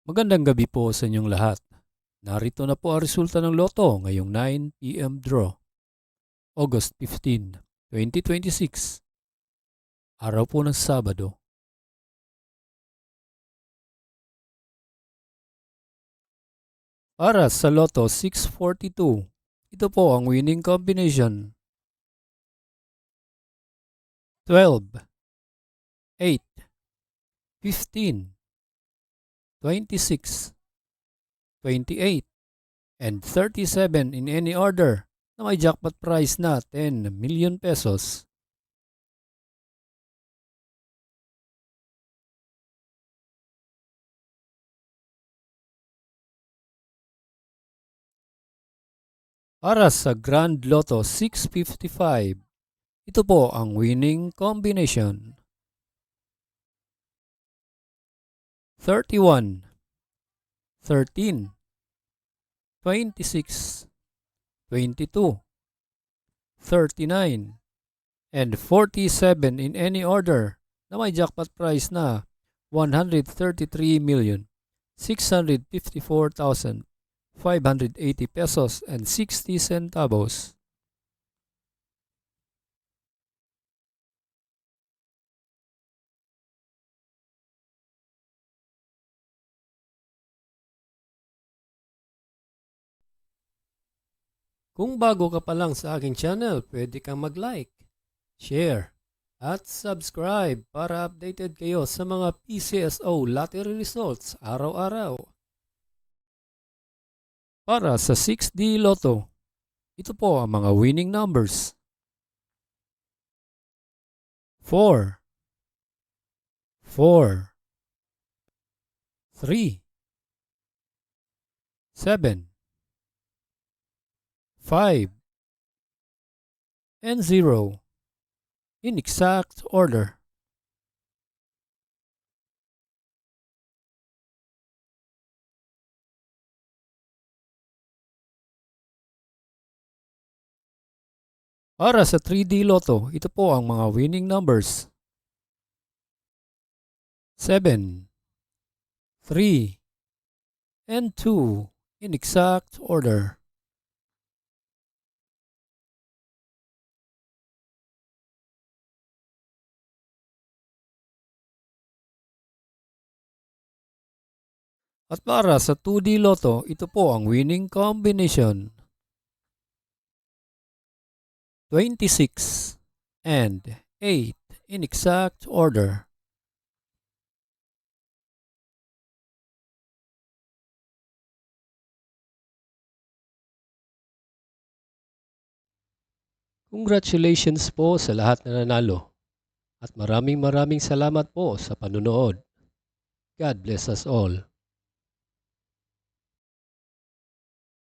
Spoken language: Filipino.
Magandang gabi po sa inyong lahat. Narito na po ang resulta ng loto ngayong 9 p.m. draw, August 15, 2026, araw po ng Sabado. Para sa loto 642, ito po ang winning combination: 12, 8, 15, 26, 28, and 37 in any order na may jackpot prize na 10 million pesos. Para sa Grand Lotto 655, ito po ang winning combination: 31, 13, 26, 22, 39, and 47 in any order na may jackpot prize na 133,654,580 pesos and 60 centavos. Kung bago ka pa lang sa aking channel, pwede kang mag-like, share, at subscribe para updated kayo sa mga PCSO lottery results araw-araw. Para sa 6D Lotto, ito po ang mga winning numbers: 4, 4, 3, 7, 5, and 0 in exact order. Para sa 3D Lotto, ito po ang mga winning numbers: 7, 3, and 2 in exact order. At para sa 2D Lotto, ito po ang winning combination: 26 and 8 in exact order. Congratulations po sa lahat na nanalo at maraming salamat po sa panunood. God bless us all.